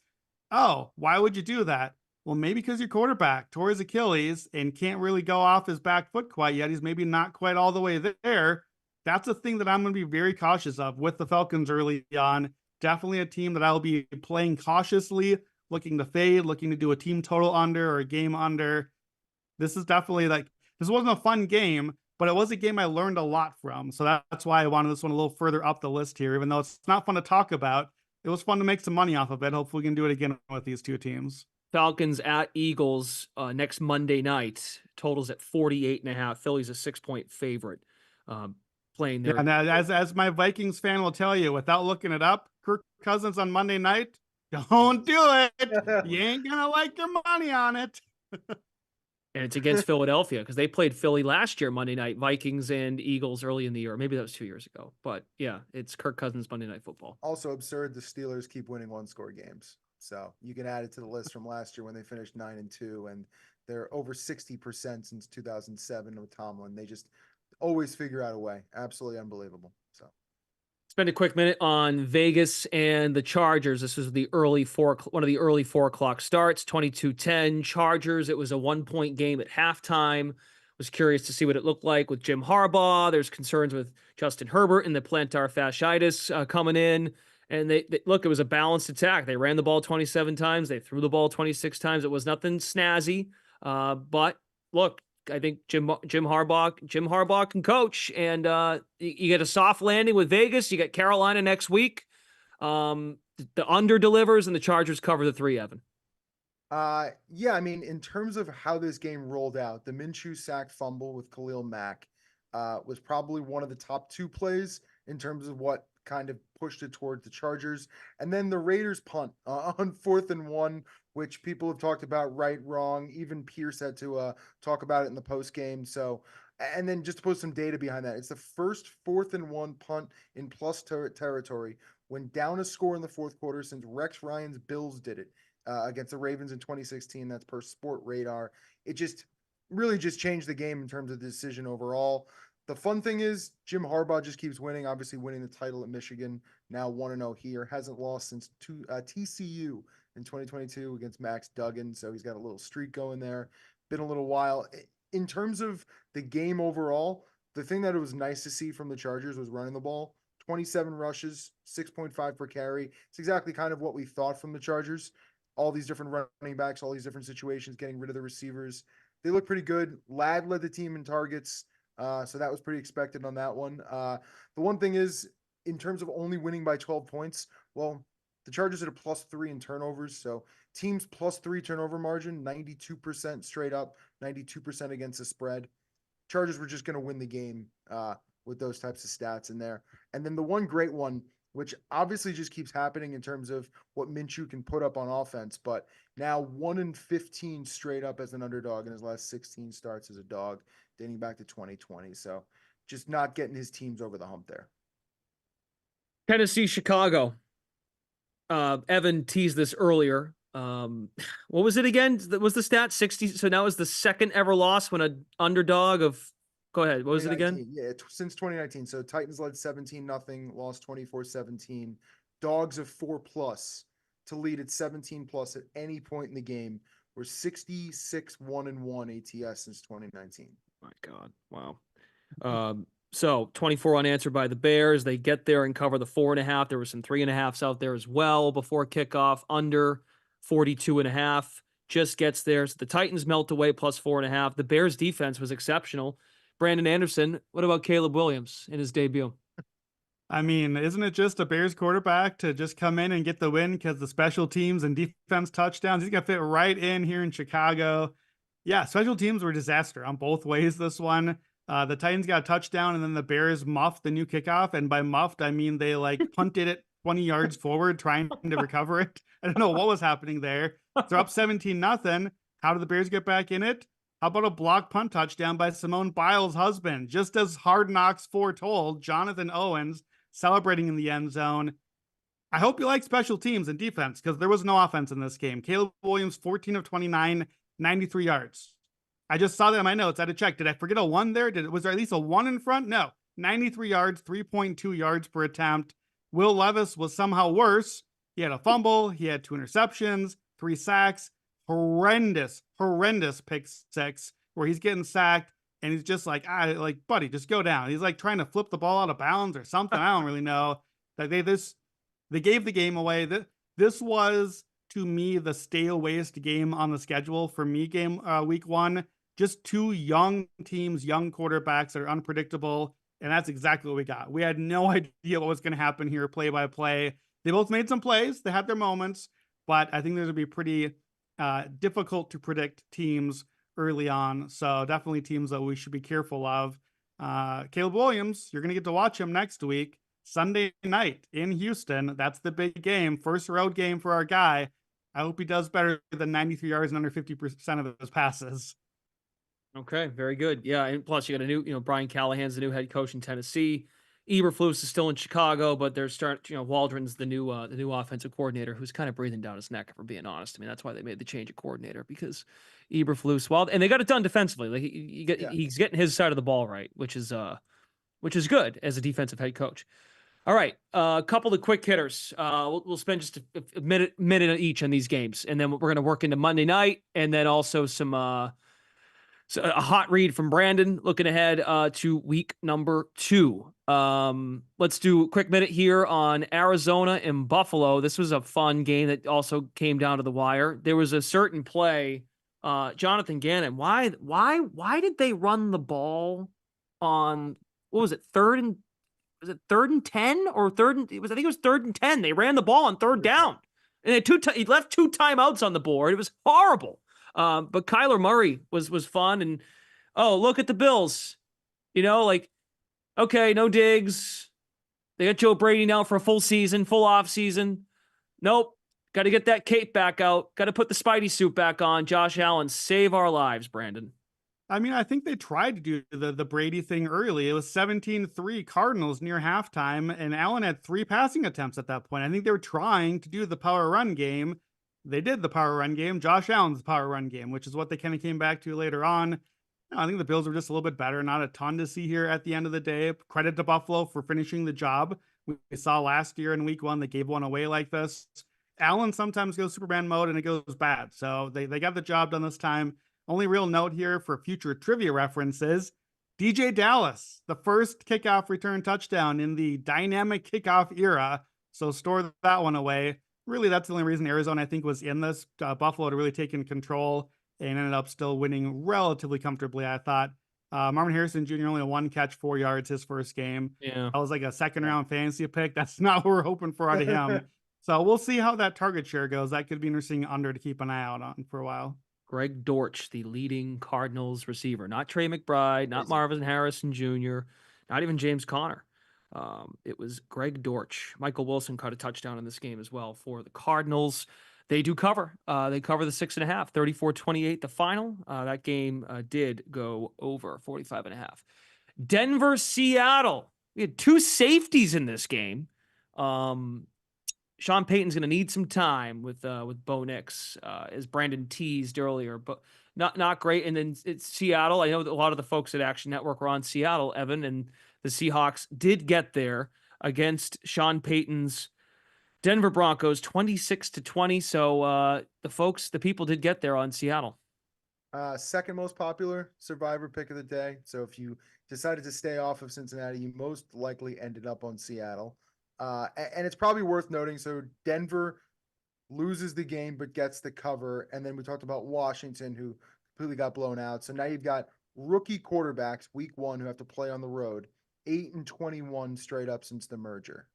oh, why would you do that? Well, maybe because your quarterback tore his Achilles and can't really go off his back foot quite yet. He's maybe not quite all the way there. That's a thing that I'm going to be very cautious of with the Falcons early on. Definitely a team that I'll be playing cautiously, looking to fade, looking to do a team total under or a game under. This is definitely this wasn't a fun game, but it was a game I learned a lot from. So that's why I wanted this one a little further up the list here, even though it's not fun to talk about. It was fun to make some money off of it. Hopefully we can do it again with these 2 teams. Falcons at Eagles next Monday night. Totals at 48.5. Philly's a 6-point favorite. Playing there. Yeah, and as my Vikings fan will tell you, without looking it up, Kirk Cousins on Monday night, don't do it. You ain't going to like your money on it. And it's against Philadelphia because they played Philly last year, Monday night, Vikings and Eagles early in the year. Maybe that was 2 years ago. But yeah, it's Kirk Cousins Monday Night Football. Also absurd, the Steelers keep winning 1-score games. So you can add it to the list from last year when they finished 9-2, and they're over 60% since 2007 with Tomlin. They just always figure out a way. Absolutely unbelievable. So spend a quick minute on Vegas and the Chargers. This was one of the early 4 o'clock starts, 22-10 Chargers. It was a 1-point game at halftime. Was curious to see what it looked like with Jim Harbaugh. There's concerns with Justin Herbert and the plantar fasciitis coming in. And they look, it was a balanced attack. They ran the ball 27 times. They threw the ball 26 times. It was nothing snazzy. But look, I think Jim Harbaugh can coach, and you get a soft landing with Vegas. You got Carolina next week. The under delivers, and the Chargers cover the 3, Evan. Yeah, I mean, in terms of how this game rolled out, the Minshew sack fumble with Khalil Mack was probably one of the top 2 plays in terms of what kind of pushed it towards the Chargers. And then the Raiders punt on 4th and 1, which people have talked about right, wrong. Even Pierce had to talk about it in the post game. So, and then just to put some data behind that, it's the first 4th and 1 punt in plus territory when down a score in the 4th quarter since Rex Ryan's Bills did it against the Ravens in 2016. That's per Sport Radar. It just really just changed the game in terms of the decision overall. The fun thing is Jim Harbaugh just keeps winning, obviously winning the title at Michigan, now 1-0 here, hasn't lost since TCU in 2022 against Max Duggan, so he's got a little streak going there. Been a little while. In terms of the game overall, the thing that it was nice to see from the Chargers was running the ball. 27 rushes, 6.5 per carry. It's exactly kind of what we thought from the Chargers. All these different running backs, all these different situations, getting rid of the receivers. They look pretty good. Ladd led the team in targets. So that was pretty expected on that one. The one thing is, in terms of only winning by 12 points, well, the Chargers had a +3 in turnovers. So teams +3 turnover margin, 92% straight up, 92% against the spread. Chargers were just going to win the game with those types of stats in there. And then the one great one, which obviously just keeps happening in terms of what Minshew can put up on offense, but now 1-15 straight up as an underdog in his last 16 starts as a dog, dating back to 2020. So just not getting his teams over the hump there. Tennessee, Chicago. Evan teased this earlier. What was it again? Was the stat 60? So now is the second ever loss when an underdog of, go ahead. What was it again? Yeah, since 2019. So Titans led 17-0, lost 24-17. Dogs of 4+ to lead at 17+ at any point in the game. We're 66-1-1 ATS since 2019. My God. Wow. So 24 unanswered by the Bears. They get there and cover the 4.5. There were some 3.5s out there as well before kickoff. Under 42.5 just gets there. So the Titans melt away +4.5. The Bears defense was exceptional. Brandon Anderson. What about Caleb Williams in his debut? I mean, isn't it just a Bears quarterback to just come in and get the win because the special teams and defense touchdowns? He's going to fit right in here in Chicago. Yeah, special teams were a disaster on both ways this one. The Titans got a touchdown, and then the Bears muffed the new kickoff. And by muffed, I mean they like punted it 20 yards forward trying to recover it. I don't know what was happening there. They're up 17-0. How did the Bears get back in it? How about a block punt touchdown by Simone Biles' husband? Just as Hard Knocks foretold, Jonathan Owens celebrating in the end zone. I hope you like special teams and defense because there was no offense in this game. Caleb Williams, 14 of 29, 93 yards. I just saw that in my notes. I had to check. Did I forget a one there? Was there at least a one in front? No. 93 yards, 3.2 yards per attempt. Will Levis was somehow worse. He had a fumble. He had 2 interceptions, 3 sacks. Horrendous pick six where he's getting sacked and he's just like, buddy, just go down. He's like trying to flip the ball out of bounds or something. I don't really know. Like they gave the game away. This was to me the stale waste game on the schedule for me. Week 1, just 2 young teams, young quarterbacks that are unpredictable, and that's exactly what we got. We had no idea what was going to happen here, play by play. They both made some plays. They had their moments, but I think there's going to be pretty difficult to predict teams early on. So definitely teams that we should be careful of. Caleb Williams, you're going to get to watch him next week, Sunday night in Houston. That's the big game. First road game for our guy. I hope he does better than 93 yards and under 50% of his passes. Okay, very good. Yeah, and plus you got a new, Brian Callahan's the new head coach in Tennessee. Eberflus is still in Chicago, but they're Waldron's the new offensive coordinator who's kind of breathing down his neck, if we're being honest. I mean, that's why they made the change of coordinator, because Eberflus, and they got it done defensively. Like he's getting his side of the ball right, which is good as a defensive head coach. All right, a couple of quick hitters. We'll spend just a minute each on these games, and then we're going to work into Monday night, and then also some. So a hot read from Brandon looking ahead to week number 2. Let's do a quick minute here on Arizona and Buffalo. This was a fun game that also came down to the wire. There was a certain play, Jonathan Gannon. Why did they run the ball on, what was it, third and 10 or third and, I think it was 3rd and 10. They ran the ball on 3rd down, and he left 2 timeouts on the board. It was horrible. But Kyler Murray was fun, and look at the Bills, okay, no Diggs. They got Joe Brady now for a full off season. Nope. Got to get that cape back out. Got to put the Spidey suit back on. Josh Allen, save our lives, Brandon. I mean, I think they tried to do the Brady thing early. It was 17-3 Cardinals near halftime, and Allen had 3 passing attempts at that point. I think they were trying to do the power run game. They did the power run game. Josh Allen's power run game, which is what they kind of came back to later on. I think the Bills were just a little bit better. Not a ton to see here at the end of the day. Credit to Buffalo for finishing the job. We saw last year in week 1, they gave one away like this. Allen sometimes goes Superman mode and it goes bad. So they got the job done this time. Only real note here for future trivia references, DJ Dallas, the first kickoff return touchdown in the dynamic kickoff era. So store that one away. Really, that's the only reason Arizona, I think, was in this. Buffalo had really taken control and ended up still winning relatively comfortably, I thought. Marvin Harrison Jr. only 1 catch, 4 yards his first game. Yeah. That was like a second-round fantasy pick. That's not what we're hoping for out of him. So we'll see how that target share goes. That could be interesting under to keep an eye out on for a while. Greg Dortch, the leading Cardinals receiver. Not Trey McBride, not Marvin Harrison Jr., not even James Conner. It was Greg Dortch. Michael Wilson caught a touchdown in this game as well for the Cardinals. They do cover. They cover the 6.5, 34-28 the final. That game did go over 45.5. Denver, Seattle. We had 2 safeties in this game. Sean Payton's going to need some time with Bo Nix, as Brandon teased earlier, but not great. And then it's Seattle. I know that a lot of the folks at Action Network were on Seattle, Evan, and the Seahawks did get there against Sean Payton's Denver Broncos, 26-20. So the people did get there on Seattle. Second most popular Survivor pick of the day. So if you decided to stay off of Cincinnati, you most likely ended up on Seattle. And it's probably worth noting, so Denver loses the game but gets the cover. And then we talked about Washington, who completely got blown out. So now you've got rookie quarterbacks week 1 who have to play on the road. 8-21 straight up since the merger.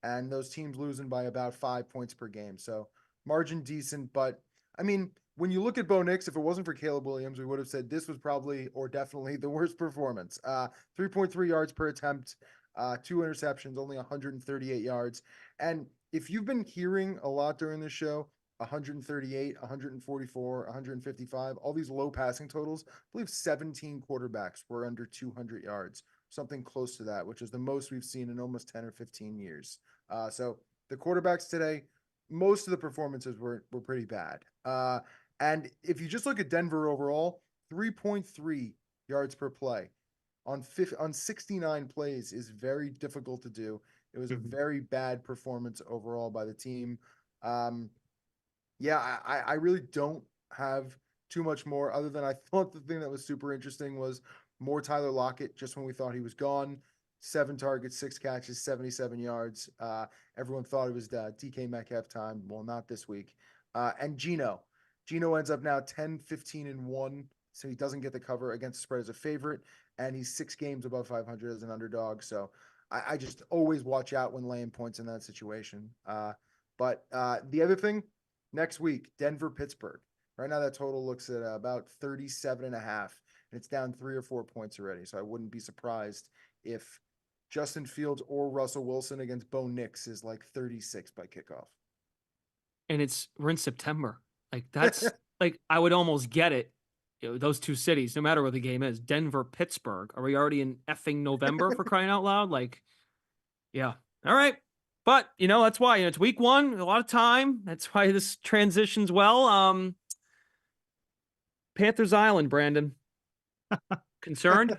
And those teams losing by about 5 points per game. So margin decent, but I mean, when you look at Bo Nix, if it wasn't for Caleb Williams, we would have said this was probably or definitely the worst performance. 3.3 yards per attempt, 2 interceptions, only 138 yards. And if you've been hearing a lot during this show, 138, 144, 155, all these low passing totals, I believe 17 quarterbacks were under 200 yards, something close to that, which is the most we've seen in almost 10 or 15 years. So the quarterbacks today, most of the performances were pretty bad. And if you just look at Denver overall, 3.3 yards per play on 69 plays is very difficult to do. It was a very bad performance overall by the team. Yeah, I really don't have too much more other than I thought the thing that was super interesting was more Tyler Lockett just when we thought he was gone. 7 targets, 6 catches, 77 yards. Everyone thought it was DK Metcalf time. Well, not this week. And Geno ends up now 10-15-1. So he doesn't get the cover against the spread as a favorite. And he's 6 games above 500 as an underdog. So I just always watch out when laying points in that situation. But the other thing, next week, Denver, Pittsburgh. Right now that total looks at about 37.5. And it's down 3 or 4 points already. So I wouldn't be surprised if Justin Fields or Russell Wilson against Bo Nix is like 36 by kickoff. And we're in September. Like that's like, I would almost get it. Those 2 cities, no matter where the game is, Denver, Pittsburgh. Are we already in effing November for crying out loud? Like, yeah. All right. But that's why, it's week 1, a lot of time. That's why this transitions well. Panthers Island, Brandon. Concerned?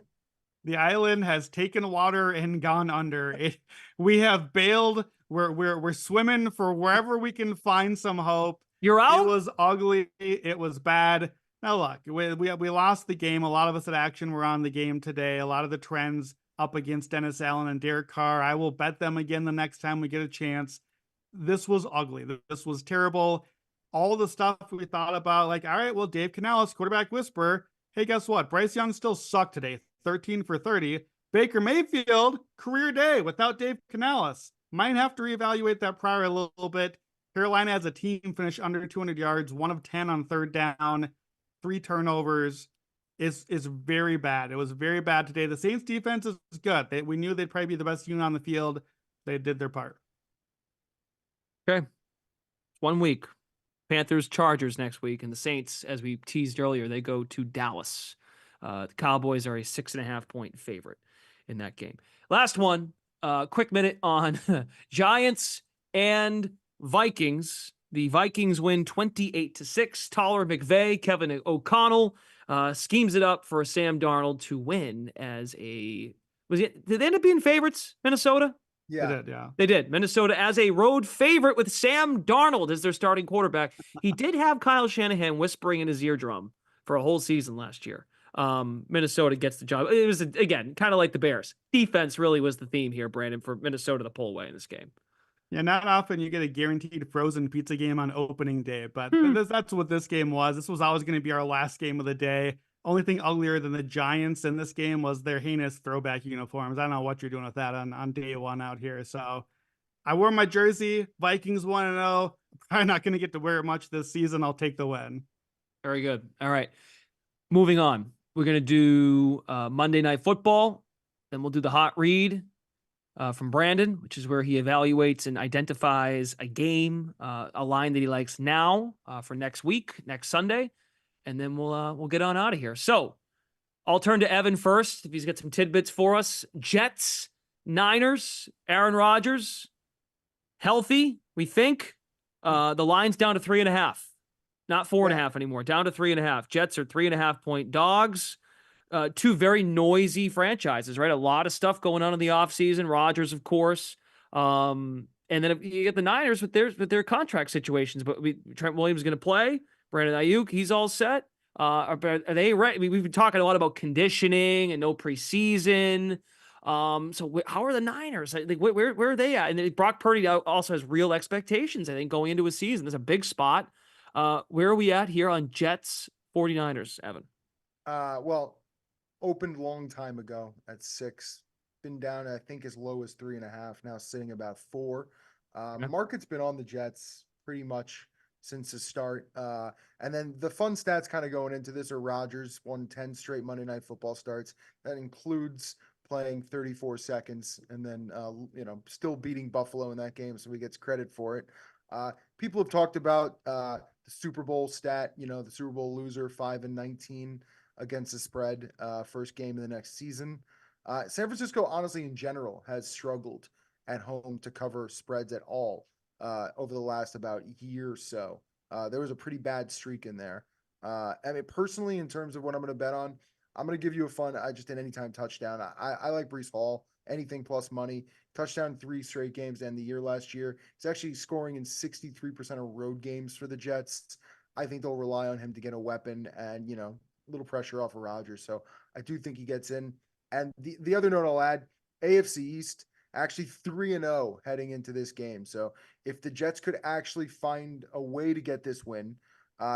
The island has taken water and gone under. We have bailed. We're swimming for wherever we can find some hope. You're out? It was ugly. It was bad. Now look, we lost the game. A lot of us at Action were on the game today. A lot of the trends up against Dennis Allen and Derek Carr. I will bet them again the next time we get a chance. This was ugly. This was terrible. All the stuff we thought about, like, all right, well, Dave Canales, quarterback whisperer. Hey, guess what? Bryce Young still sucked today. 13 for 30. Baker Mayfield, career day without Dave Canales. Might have to reevaluate that prior a little bit. Carolina as a team finished under 200 yards, 1 of 10 on 3rd down, 3 turnovers. Is very bad. It was very bad today. The Saints defense is good. We knew they'd probably be the best unit on the field. They did their part. Okay. 1 week. Panthers, Chargers next week. And the Saints, as we teased earlier, they go to Dallas. The Cowboys are a 6.5-point favorite in that game. Last one, quick minute on Giants and Vikings. The Vikings win 28-6. Tyler McVay, Kevin O'Connell schemes it up for Sam Darnold to win did they end up being favorites, Minnesota? Yeah. They did, yeah. They did. Minnesota as a road favorite with Sam Darnold as their starting quarterback. He did have Kyle Shanahan whispering in his eardrum for a whole season last year. Minnesota gets the job. It was, again, kind of like the Bears. Defense really was the theme here, Brandon, for Minnesota to pull away in this game. Yeah, not often you get a guaranteed frozen pizza game on opening day, but that's what this game was. This was always going to be our last game of the day. Only thing uglier than the Giants in this game was their heinous throwback uniforms. I don't know what you're doing with that on day 1 out here. So I wore my jersey. Vikings 1-0. Probably not going to get to wear it much this season. I'll take the win. Very good. All right. Moving on. We're going to do Monday Night Football. Then we'll do the hot read from Brandon, which is where he evaluates and identifies a game, a line that he likes now for next week, next Sunday. And then we'll get on out of here. So I'll turn to Evan first, if he's got some tidbits for us. Jets, Niners, Aaron Rodgers, healthy, we think. The line's down to 3.5. Not 4.5 anymore, down to 3.5. Jets are 3.5-point dogs. 2 very noisy franchises, right? A lot of stuff going on in the offseason. Rodgers, of course. And then you get the Niners with their contract situations. But Trent Williams is going to play. Brandon Ayuk, he's all set. Are they ready? I mean, we've been talking a lot about conditioning and no preseason. So how are the Niners? Like, where are they at? And then Brock Purdy also has real expectations, I think, going into a season. There's a big spot. Where are we at here on Jets 49ers, Evan? Well, opened long time ago at 6. been down, I think, as low as 3.5, now sitting about 4. Market's been on the Jets pretty much since the start. And then the fun stats kind of going into this are Rodgers won 10 straight Monday Night Football starts. That includes playing 34 seconds and then, still beating Buffalo in that game. So he gets credit for it. People have talked about the Super Bowl stat, the Super Bowl loser, 5-19 against the spread, first game of the next season. San Francisco, honestly, in general, has struggled at home to cover spreads at all over the last about year or so. There was a pretty bad streak in there. I mean, personally, in terms of what I'm going to bet on, I'm going to give you a fun, just an anytime touchdown. I like Breece Hall, anything plus money. Touchdown 3 straight games to end the year last year. He's actually scoring in 63% of road games for the Jets. I think they'll rely on him to get a weapon and, a little pressure off of Rodgers. So I do think he gets in. And the other note I'll add, AFC East, actually 3-0 heading into this game. So if the Jets could actually find a way to get this win,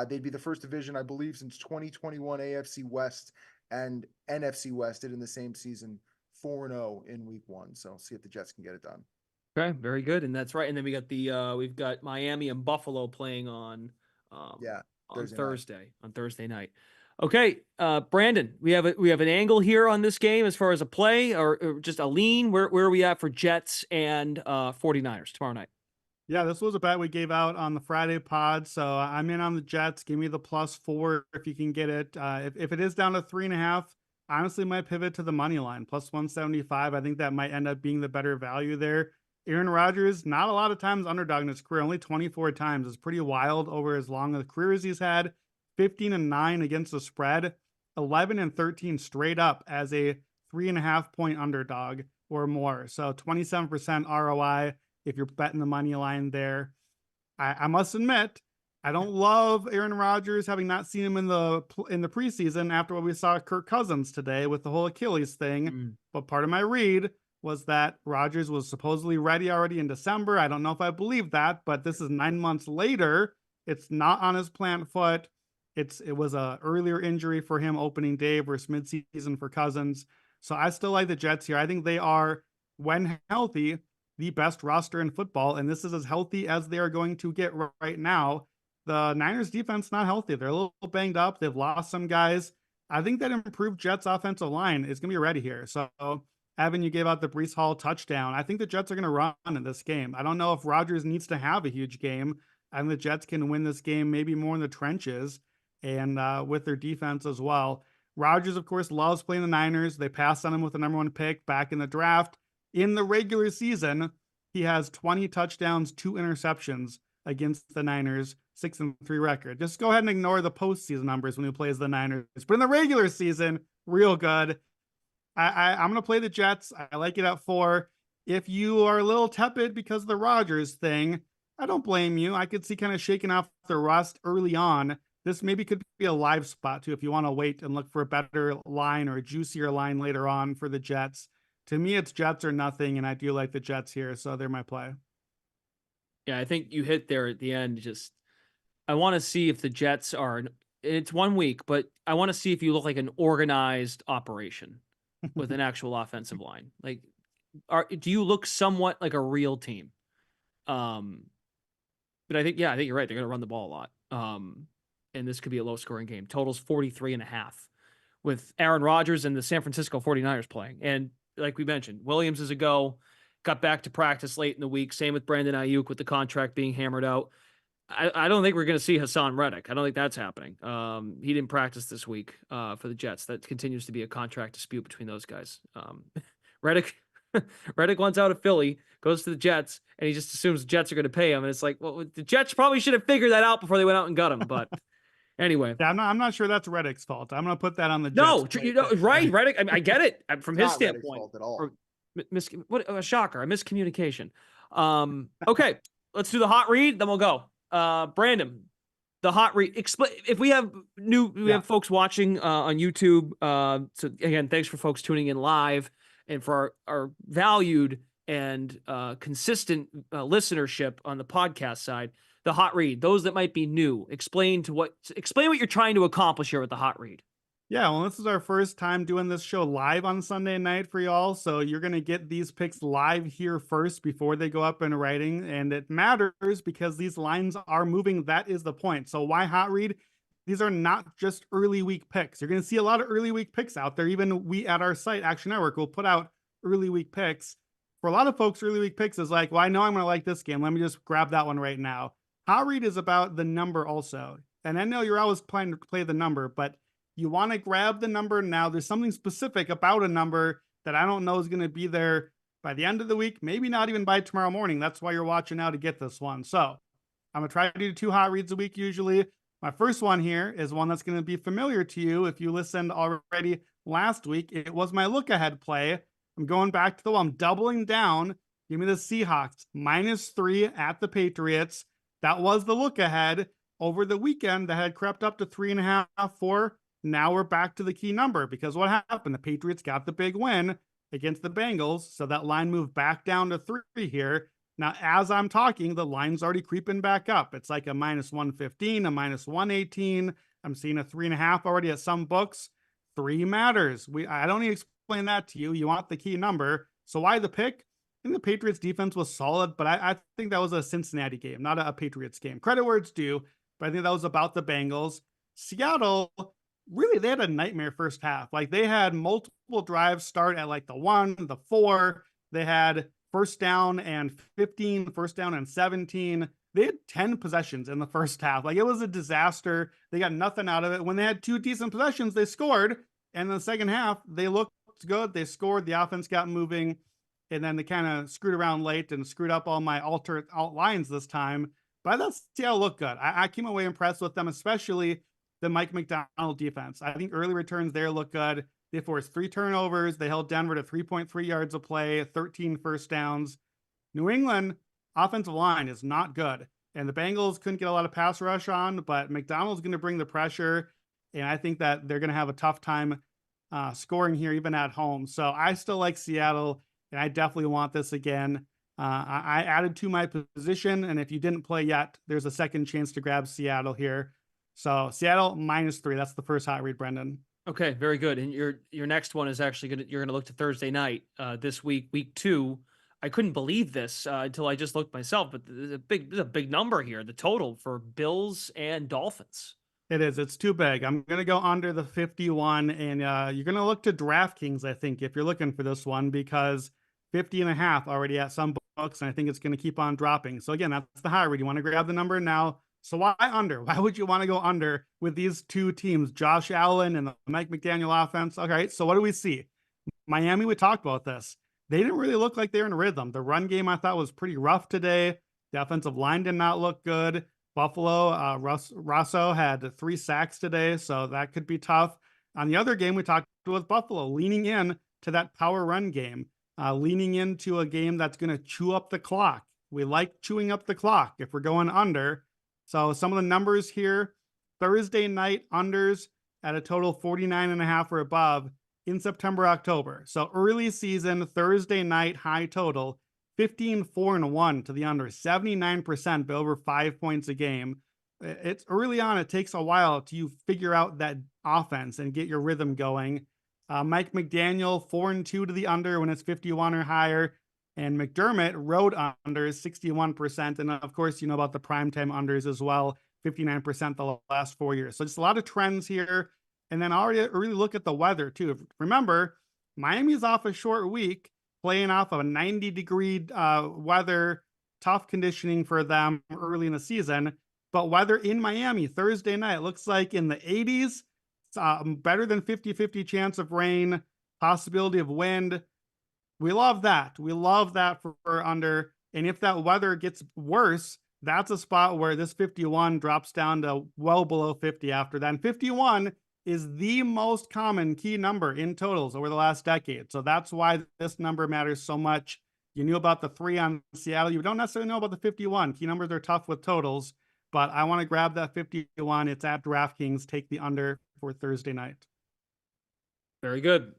they'd be the first division, I believe, since 2021 AFC West and NFC West did in the same season, 4-0 in week 1. So see if the Jets can get it done. Okay, very good. And that's right. And then we got we've got Miami and Buffalo playing on Thursday night. Okay, Brandon, we have an angle here on this game as far as a play or just a lean. Where are we at for Jets and 49ers tomorrow night? Yeah, this was a bet we gave out on the Friday pod. So I'm in on the Jets. Give me the +4 if you can get it. If it is down to 3.5, honestly, might pivot to the money line, +175. I think that might end up being the better value there. Aaron Rodgers, not a lot of times underdog in his career, only 24 times. It's pretty wild over as long a career as he's had. 15-9 against the spread, 11-13 straight up as a 3.5-point underdog or more. So 27% ROI if you're betting the money line there. I must admit, I don't love Aaron Rodgers, having not seen him in the preseason after what we saw Kirk Cousins today with the whole Achilles thing. But part of my read was that Rodgers was supposedly ready already in December. I don't know if I believe that, but this is 9 months later. It's not on his plant foot. It was a earlier injury for him opening day versus midseason for Cousins. So I still like the Jets here. I think they are, when healthy, the best roster in football, and this is as healthy as they are going to get right now. The Niners defense not healthy. They're a little banged up. They've lost some guys. I think that improved Jets offensive line is going to be ready here. So Evan, you gave out the Breece Hall touchdown. I think the Jets are going to run in this game. I don't know if Rodgers needs to have a huge game. I think the Jets can win this game maybe more in the trenches and with their defense as well. Rodgers, of course, loves playing the Niners. They passed on him with the number 1 pick back in the draft. In the regular season, he has 20 touchdowns, 2 interceptions against the Niners, 6-3 record. Just go ahead and ignore the postseason numbers when he plays the Niners. But in the regular season, real good. I'm going to play the Jets. I like it at 4. If you are a little tepid because of the Rodgers thing, I don't blame you. I could see kind of shaking off the rust early on. This maybe could be a live spot too if you want to wait and look for a better line or a juicier line later on for the Jets. To me, it's Jets or nothing, and I do like the Jets here, so they're my play. Yeah, I think you hit there at the end. I want to see if the Jets are. It's 1 week, but I want to see if you look like an organized operation with an actual offensive line. Like, do you look somewhat like a real team? But I think you're right. They're going to run the ball a lot. And this could be a low-scoring game. Total's 43.5 with Aaron Rodgers and the San Francisco 49ers playing. And like we mentioned, Williams is a go, got back to practice late in the week. Same with Brandon Ayuk with the contract being hammered out. I don't think we're going to see Hassan Reddick. I don't think that's happening. He didn't practice this week for the Jets. That continues to be a contract dispute between those guys. Reddick wants out of Philly, goes to the Jets, and he just assumes the Jets are going to pay him. And it's like, well, the Jets probably should have figured that out before they went out and got him. But anyway, yeah, I'm not sure that's Reddick's fault. I'm going to put that on the Jets. No, right, Reddick. I get it from his standpoint. Fault at all. What a shocker! A miscommunication. Okay, let's do the hot read, then we'll go. Brandon, the hot read. If we have have folks watching on YouTube. So again, thanks for folks tuning in live and for our valued and consistent listenership on the podcast side. The hot read. Those that might be new, explain what you're trying to accomplish here with the hot read. Yeah, well, this is our first time doing this show live on Sunday night for y'all. So you're going to get these picks live here first before they go up in writing. And it matters because these lines are moving. That is the point. So why hot read? These are not just early week picks. You're going to see a lot of early week picks out there. Even we at our site, Action Network, will put out early week picks. For a lot of folks, early week picks is like, well, I know I'm going to like this game. Let me just grab that one right now. Hot read is about the number also. And I know you're always planning to play the number, but you want to grab the number now. There's something specific about a number that I don't know is going to be there by the end of the week, maybe not even by tomorrow morning. That's why you're watching now to get this one. So I'm going to try to do 2 hot reads a week usually. My first one here is one that's going to be familiar to you. If you listened already last week, it was my look ahead play. I'm going back to the one. I'm doubling down. Give me the Seahawks -3 at the Patriots. That was the look ahead over the weekend that had crept up to 3.5, 4. Now we're back to the key number because what happened? The Patriots got the big win against the Bengals. So that line moved back down to 3 here. Now, as I'm talking, the line's already creeping back up. It's like a -115, a -118. I'm seeing a 3.5 already at some books. 3 matters. I don't need to explain that to you. You want the key number. So why the pick? I think the Patriots defense was solid, but I think that was a Cincinnati game, not a Patriots game. Credit where it's due, but I think that was about the Bengals. Seattle, really, they had a nightmare first half. Like they had multiple drives start at like the 1, the 4. They had first down and 15, first down and 17. They had 10 possessions in the first half. Like it was a disaster. They got nothing out of it. When they had 2 decent possessions, they scored. And in the second half, they looked good. They scored. The offense got moving. And then they kind of screwed around late and screwed up all my alt lines this time. But I thought Seattle looked good. I came away impressed with them, especially the Mike McDonald defense. I think early returns there look good. They forced 3 turnovers. They held Denver to 3.3 yards a play, 13 first downs. New England offensive line is not good. And the Bengals couldn't get a lot of pass rush on, but McDonald's going to bring the pressure. And I think that they're going to have a tough time scoring here, even at home. So I still like Seattle, and I definitely want this again. I added to my position, and if you didn't play yet, there's a second chance to grab Seattle here. So Seattle -3. That's the first hot read, Brendan. Okay, very good. And your next one is actually you're gonna look to Thursday night this week, week 2. I couldn't believe this until I just looked myself, but there's a big number here. The total for Bills and Dolphins. It is. It's too big. I'm going to go under the 51, and you're going to look to DraftKings, I think, if you're looking for this one, because 50.5 already at some books, and I think it's going to keep on dropping. So again, that's the high read. You want to grab the number now. So why under? Why would you want to go under with these 2 teams, Josh Allen and the Mike McDaniel offense? All right, so what do we see? Miami, we talked about this. They didn't really look like they were in rhythm. The run game, I thought, was pretty rough today. The offensive line did not look good. Buffalo, Rosso had 3 sacks today, so that could be tough. On the other game, we talked with Buffalo, leaning in to that power run game, leaning into a game that's going to chew up the clock. We like chewing up the clock if we're going under. So some of the numbers here, Thursday night unders at a total 49.5 or above in September, October. So early season, Thursday night high total, 15-4-1 to the under, 79% by over 5 points a game. It's early on. It takes a while to you figure out that offense and get your rhythm going. Mike McDaniel, 4-2 to the under when it's 51 or higher. And McDermott, road unders, 61%. And of course, you know about the primetime unders as well, 59% the last 4 years. So just a lot of trends here. And then already really look at the weather too. Remember, Miami's off a short week, playing off of a 90-degree weather, tough conditioning for them early in the season. But weather in Miami Thursday night looks like in the 80s, better than 50-50 chance of rain, possibility of wind. We love that. We love that for under. And if that weather gets worse, that's a spot where this 51 drops down to well below 50 after that. And 51 is the most common key number in totals over the last decade. So that's why this number matters so much. You knew about the 3 on Seattle. You don't necessarily know about the 51. Key numbers are tough with totals, but I want to grab that 51. It's at DraftKings. Take the under for Thursday night. Very good.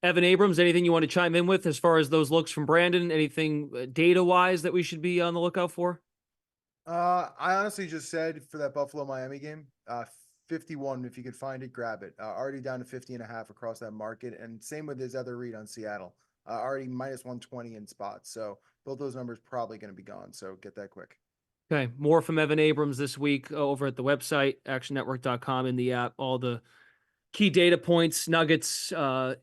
Evan Abrams, anything you want to chime in with as far as those looks from Brandon? Anything data-wise that we should be on the lookout for? I honestly just said for that Buffalo-Miami game, 51. If you could find it, grab it. Already down to 50.5 across that market. And same with his other read on Seattle. Already minus 120 in spots. So both those numbers probably going to be gone. So get that quick. Okay. More from Evan Abrams this week over at the website, actionnetwork.com, in the app. All the key data points, nuggets,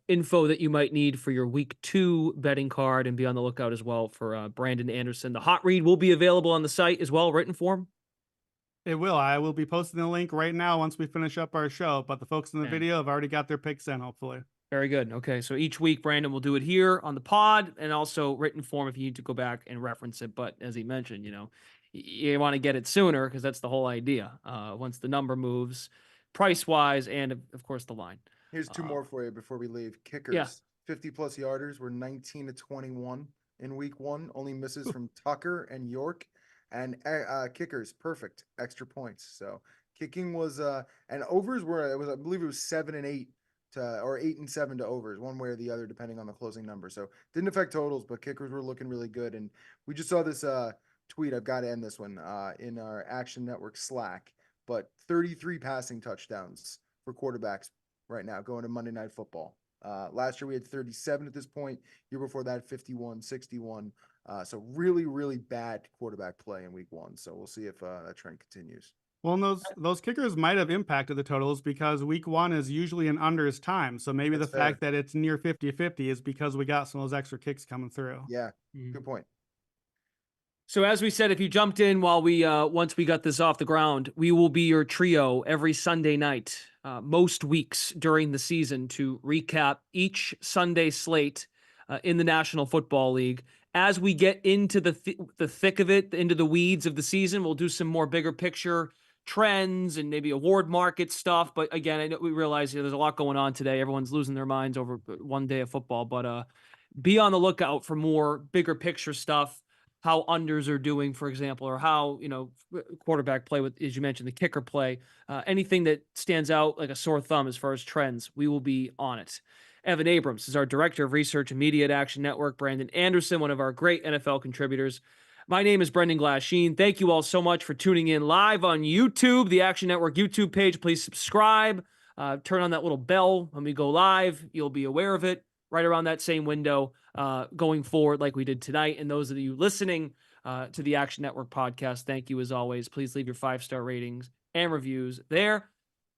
info that you might need for your week 2 betting card, and be on the lookout as well for Brandon Anderson. The hot read will be available on the site as well, written form. It will. I will be posting the link right now once we finish up our show, but the folks in the Man. video have already got their picks in, hopefully. Very good. Okay. So each week, Brandon will do it here on the pod and also written form if you need to go back and reference it. But as he mentioned, you want to get it sooner because that's the whole idea. Once the number moves price wise and of course the line. Here's 2 more for you before we leave. Kickers, Yeah. 50 plus yarders were 19 to 21 in week 1. Only misses from Tucker and York. And kickers, perfect extra points. So kicking was and overs were, I believe it was 7 and 8 or 8 and 7 to overs, one way or the other, depending on the closing number. So didn't affect totals, but kickers were looking really good. And we just saw this tweet. I've got to end this one in our Action Network Slack. But 33 passing touchdowns for quarterbacks right now going to Monday Night Football. Last year we had 37 at this point. Year before that, 51, 61. So really, really bad quarterback play in week 1. So we'll see if that trend continues. Well, and those kickers might have impacted the totals because week 1 is usually an unders time. So maybe That's the fact that it's near 50-50 is because we got some of those extra kicks coming through. Yeah, good point. So as we said, if you jumped in while we once we got this off the ground, we will be your trio every Sunday night, most weeks during the season, to recap each Sunday slate in the National Football League. As we get into the thick of it, into the weeds of the season, we'll do some more bigger picture trends and maybe award market stuff. But again, I know we realize there's a lot going on today. Everyone's losing their minds over one day of football. But be on the lookout for more bigger picture stuff. How unders are doing, for example, or how, quarterback play with, as you mentioned, the kicker play, anything that stands out like a sore thumb as far as trends, we will be on it. Evan Abrams is our Director of Research and Media at Action Network. Brandon Anderson, one of our great NFL contributors. My name is Brendan Glasheen. Thank you all so much for tuning in live on YouTube, the Action Network YouTube page. Please subscribe, turn on that little bell when we go live. You'll be aware of it right around that same window going forward like we did tonight. And those of you listening to the Action Network podcast, thank you as always. Please leave your 5-star ratings and reviews there.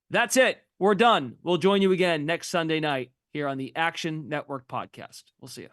That's it. We're done. We'll join you again next Sunday night here on the Action Network podcast. We'll see you.